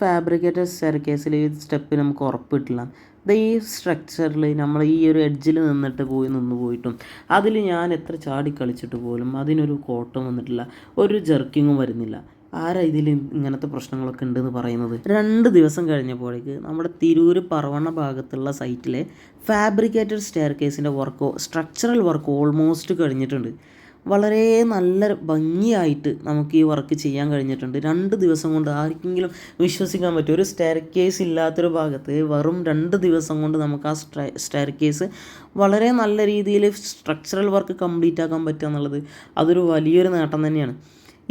Fabricated സ്റ്റെയർകേസിൽ ഈ step നമുക്ക് ഉറപ്പിട്ടില്ല. ഈ സ്ട്രക്ചറിൽ നമ്മൾ ഈ ഒരു എഡ്ജിൽ നിന്ന് പോയിട്ടും അതിൽ ഞാൻ എത്ര ചാടി കളിച്ചിട്ട് പോലും അതിനൊരു കോട്ടം വന്നിട്ടില്ല, ഒരു ജെർക്കിങ്ങും വരുന്നില്ല. ആരാ ഇതിൽ ഇങ്ങനത്തെ പ്രശ്നങ്ങളൊക്കെ ഉണ്ടെന്ന് പറയുന്നത്? 2 ദിവസം കഴിഞ്ഞപ്പോഴേക്ക് നമ്മുടെ തിരൂർ പറവണ്ണ ഭാഗത്തുള്ള സൈറ്റിലെ ഫാബ്രിക്കേറ്റഡ് സ്റ്റെയർകേസിൻ്റെ സ്ട്രക്ചറൽ വർക്ക് ഓൾമോസ്റ്റ് കഴിഞ്ഞിട്ടുണ്ട്. വളരെ നല്ല ഭംഗിയായിട്ട് നമുക്ക് ഈ വർക്ക് ചെയ്യാൻ കഴിഞ്ഞിട്ടുണ്ട്. 2 ദിവസം കൊണ്ട് ആർക്കെങ്കിലും വിശ്വസിക്കാൻ പറ്റും? ഒരു സ്റ്റെയർ കേസ് ഇല്ലാത്തൊരു ഭാഗത്ത് വെറും 2 ദിവസം കൊണ്ട് നമുക്ക് ആ സ്റ്റെയർ കേസ് വളരെ നല്ല രീതിയിൽ സ്ട്രക്ചറൽ വർക്ക് കംപ്ലീറ്റ് ആക്കാൻ പറ്റുക എന്നുള്ളത് അതൊരു വലിയൊരു നേട്ടം തന്നെയാണ്.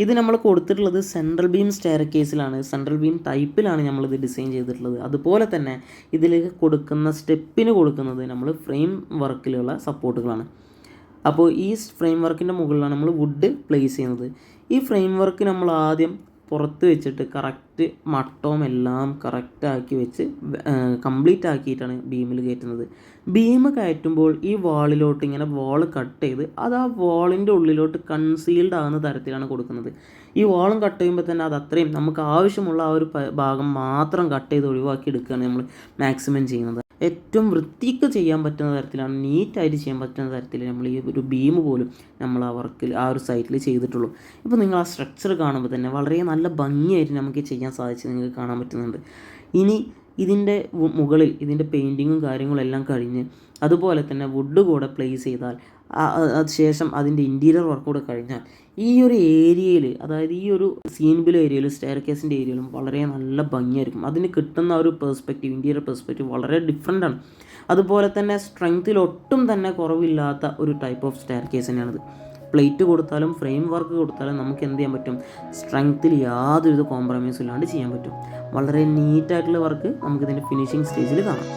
ഇത് നമ്മൾ കൊടുത്തിട്ടുള്ളത് സെൻട്രൽ ബീം സ്റ്റെയർ കേസിലാണ്, സെൻട്രൽ ബീം ടൈപ്പിലാണ് നമ്മളിത് ഡിസൈൻ ചെയ്തിട്ടുള്ളത്. അതുപോലെ തന്നെ ഇതിലേക്ക് കൊടുക്കുന്ന സ്റ്റെപ്പിന് കൊടുക്കുന്നത് നമ്മൾ ഫ്രെയിം വർക്കിലുള്ള സപ്പോർട്ടുകളാണ്. അപ്പോൾ ഈ ഫ്രെയിം വർക്കിൻ്റെ മുകളിലാണ് നമ്മൾ വുഡ് പ്ലേസ് ചെയ്യുന്നത്. ഈ ഫ്രെയിം വർക്ക് നമ്മൾ ആദ്യം പുറത്ത് വെച്ചിട്ട് കറക്റ്റ് മട്ടവും എല്ലാം കറക്റ്റാക്കി വെച്ച് കംപ്ലീറ്റ് ആക്കിയിട്ടാണ് ബീമിൽ കയറ്റുന്നത്. ബീം കയറ്റുമ്പോൾ ഈ വാളിലോട്ട് ഇങ്ങനെ വാൾ കട്ട് ചെയ്ത് അത് ആ വാളിൻ്റെ ഉള്ളിലോട്ട് കൺസീൽഡ് ആകുന്ന തരത്തിലാണ് കൊടുക്കുന്നത്. ഈ വാളും കട്ട് ചെയ്യുമ്പോൾ തന്നെ അത് അത്രയും നമുക്ക് ആവശ്യമുള്ള ആ ഒരു ഭാഗം മാത്രം കട്ട് ചെയ്ത് ഒഴിവാക്കി എടുക്കുകയാണ് നമ്മൾ മാക്സിമം ചെയ്യുന്നത്. ഏറ്റവും വൃത്തിക്ക് ചെയ്യാൻ പറ്റുന്ന തരത്തിലാണ്, നീറ്റായിട്ട് ചെയ്യാൻ പറ്റുന്ന തരത്തിൽ നമ്മൾ ഈ ഒരു ബീം പോലും നമ്മൾ ആ വർക്കിൽ ആ ഒരു സൈറ്റിൽ ചെയ്തിട്ടുള്ളൂ. ഇപ്പോൾ നിങ്ങൾ ആ സ്ട്രക്ചർ കാണുമ്പോൾ തന്നെ വളരെ നല്ല ഭംഗിയായിട്ട് നമുക്ക് ചെയ്യാൻ സാധിച്ച് നിങ്ങൾക്ക് കാണാൻ പറ്റുന്നുണ്ട്. ഇനി ഇതിൻ്റെ മുകളിൽ ഇതിൻ്റെ പെയിൻറ്റിങ്ങും കാര്യങ്ങളും എല്ലാം കഴിഞ്ഞ് അതുപോലെ തന്നെ വുഡ് കൂടെ പ്ലേസ് ചെയ്താൽ ശേഷം അതിൻ്റെ ഇൻറ്റീരിയർ വർക്ക് കൂടെ കഴിഞ്ഞാൽ ഈ ഒരു ഏരിയയിൽ, അതായത് ഈ ഒരു സീൻബിൾ ഏരിയയിൽ സ്റ്റെയർ കേസിൻ്റെ ഏരിയയിലും വളരെ നല്ല ഭംഗിയായിരിക്കും. അതിന് കിട്ടുന്ന ഒരു പെർസ്പെക്റ്റീവ്, ഇൻറ്റീരിയർ പെർസ്പെക്റ്റീവ് വളരെ ഡിഫറെൻ്റാണ്. അതുപോലെ തന്നെ സ്ട്രെങ്ത്തിൽ ഒട്ടും തന്നെ കുറവില്ലാത്ത ഒരു ടൈപ്പ് ഓഫ് സ്റ്റെയർ കേസ് തന്നെയാണിത്. പ്ലേറ്റ് കൊടുത്താലും ഫ്രെയിം വർക്ക് കൊടുത്താലും നമുക്ക് എന്ത് ചെയ്യാൻ പറ്റും? സ്ട്രെങ്ത്തിൽ യാതൊരു കോംപ്രമൈസും ഇല്ലാണ്ട് ചെയ്യാൻ പറ്റും. വളരെ നീറ്റായിട്ടുള്ള വർക്ക് നമുക്കിതിൻ്റെ ഫിനിഷിങ് സ്റ്റേജിൽ കാണാം.